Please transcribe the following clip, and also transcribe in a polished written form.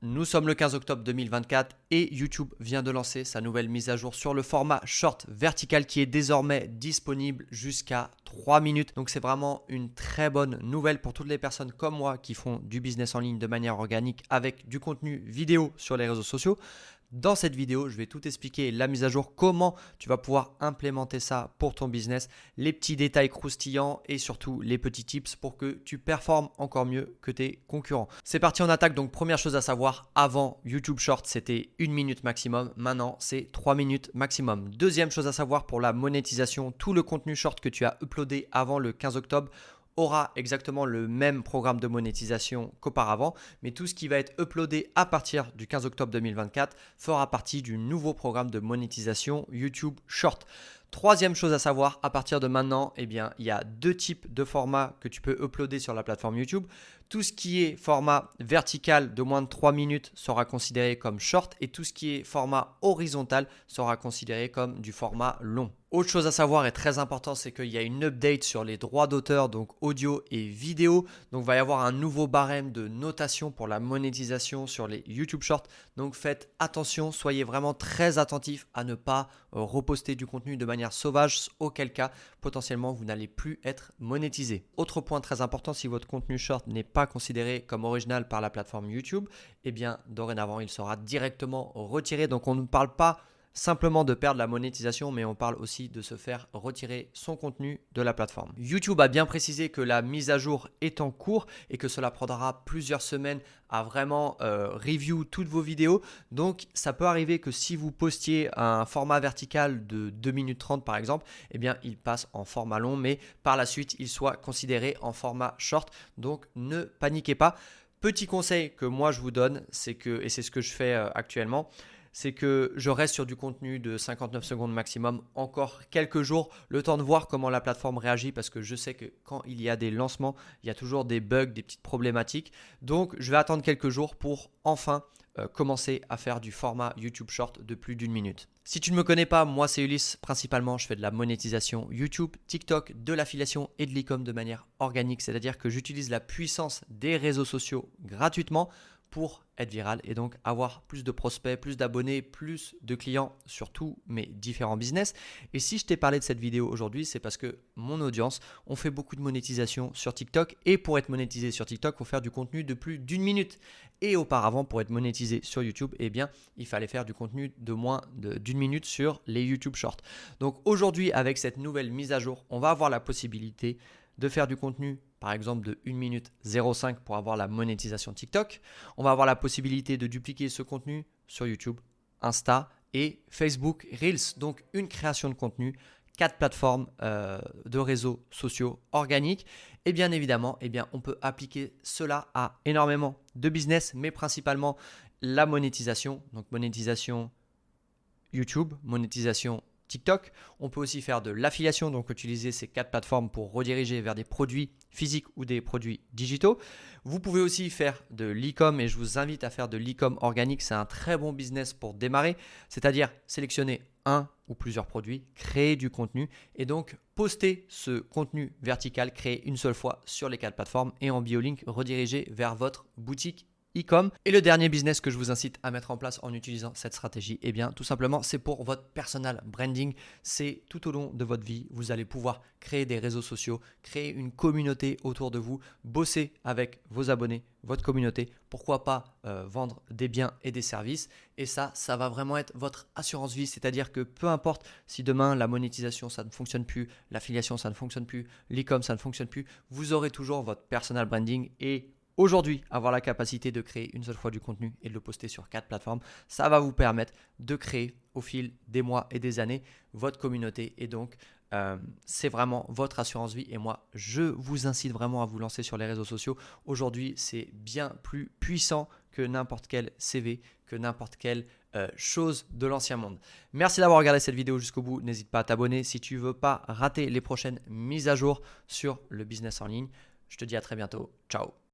Nous sommes le 15 octobre 2024 et YouTube vient de lancer sa nouvelle mise à jour sur le format short vertical qui est désormais disponible jusqu'à 3 minutes. Donc c'est vraiment une très bonne nouvelle pour toutes les personnes comme moi qui font du business en ligne de manière organique avec du contenu vidéo sur les réseaux sociaux. Dans cette vidéo, je vais tout expliquer, la mise à jour, comment tu vas pouvoir implémenter ça pour ton business, les petits détails croustillants et surtout les petits tips pour que tu performes encore mieux que tes concurrents. C'est parti, on attaque. Donc première chose à savoir, avant YouTube Short, c'était 1 minute maximum. Maintenant, c'est 3 minutes maximum. Deuxième chose à savoir pour la monétisation, tout le contenu short que tu as uploadé avant le 15 octobre aura exactement le même programme de monétisation qu'auparavant, mais tout ce qui va être uploadé à partir du 15 octobre 2024 fera partie du nouveau programme de monétisation YouTube Short. Troisième chose à savoir, à partir de maintenant, il y a deux types de formats que tu peux uploader sur la plateforme YouTube. Tout ce qui est format vertical de moins de 3 minutes sera considéré comme short et tout ce qui est format horizontal sera considéré comme du format long. Autre chose à savoir et très important, c'est qu'il y a une update sur les droits d'auteur, donc audio et vidéo. Donc il va y avoir un nouveau barème de notation pour la monétisation sur les YouTube Shorts. Donc faites attention, soyez vraiment très attentifs à ne pas reposter du contenu de manière sauvage, auquel cas potentiellement vous n'allez plus être monétisé. Autre point très important, si votre contenu short n'est pas considéré comme original par la plateforme YouTube, dorénavant il sera directement retiré. Donc on ne parle pas simplement de perdre la monétisation, mais on parle aussi de se faire retirer son contenu de la plateforme. YouTube a bien précisé que la mise à jour est en cours et que cela prendra plusieurs semaines à vraiment review toutes vos vidéos. Donc ça peut arriver que si vous postiez un format vertical de 2 minutes 30 par exemple, il passe en format long, mais par la suite il soit considéré en format short. Donc ne paniquez pas. Petit conseil que moi je vous donne, c'est que, et c'est ce que je fais actuellement, c'est que je reste sur du contenu de 59 secondes maximum encore quelques jours, le temps de voir comment la plateforme réagit, parce que je sais que quand il y a des lancements, il y a toujours des bugs, des petites problématiques. Donc je vais attendre quelques jours pour enfin commencer à faire du format YouTube Short de plus d'1 minute. Si tu ne me connais pas, moi c'est Ulysse. Principalement, je fais de la monétisation YouTube, TikTok, de l'affiliation et de l'e-com de manière organique. C'est-à-dire que j'utilise la puissance des réseaux sociaux gratuitement pour être viral et donc avoir plus de prospects, plus d'abonnés, plus de clients sur tous mes différents business. Et si je t'ai parlé de cette vidéo aujourd'hui, c'est parce que mon audience, on fait beaucoup de monétisation sur TikTok et pour être monétisé sur TikTok, il faut faire du contenu de plus d'1 minute. Et auparavant, pour être monétisé sur YouTube, il fallait faire du contenu de moins d'1 minute sur les YouTube Shorts. Donc aujourd'hui, avec cette nouvelle mise à jour, on va avoir la possibilité de faire du contenu par exemple de 1 minute 05 pour avoir la monétisation TikTok. On va avoir la possibilité de dupliquer ce contenu sur YouTube, Insta et Facebook Reels. Donc une création de contenu, 4 plateformes de réseaux sociaux organiques. Et bien évidemment, on peut appliquer cela à énormément de business, mais principalement la monétisation. Donc monétisation YouTube, monétisation TikTok. On peut aussi faire de l'affiliation, donc utiliser ces 4 plateformes pour rediriger vers des produits physiques ou des produits digitaux. Vous pouvez aussi faire de l'e-com et je vous invite à faire de l'e-com organique. C'est un très bon business pour démarrer, c'est-à-dire sélectionner un ou plusieurs produits, créer du contenu et donc poster ce contenu vertical créé une seule fois sur les 4 plateformes et en bio-link rediriger vers votre boutique e-com. Et le dernier business que je vous incite à mettre en place en utilisant cette stratégie, tout simplement, c'est pour votre personal branding. C'est tout au long de votre vie, vous allez pouvoir créer des réseaux sociaux, créer une communauté autour de vous, bosser avec vos abonnés, votre communauté, pourquoi pas vendre des biens et des services. Et ça va vraiment être votre assurance vie, c'est-à-dire que peu importe si demain la monétisation ça ne fonctionne plus, l'affiliation ça ne fonctionne plus, l'e-com ça ne fonctionne plus, vous aurez toujours votre personal branding. Et aujourd'hui, avoir la capacité de créer une seule fois du contenu et de le poster sur 4 plateformes, ça va vous permettre de créer au fil des mois et des années votre communauté. Et donc, c'est vraiment votre assurance vie. Et moi, je vous incite vraiment à vous lancer sur les réseaux sociaux. Aujourd'hui, c'est bien plus puissant que n'importe quel CV, que n'importe quelle chose de l'ancien monde. Merci d'avoir regardé cette vidéo jusqu'au bout. N'hésite pas à t'abonner si tu ne veux pas rater les prochaines mises à jour sur le business en ligne. Je te dis à très bientôt. Ciao.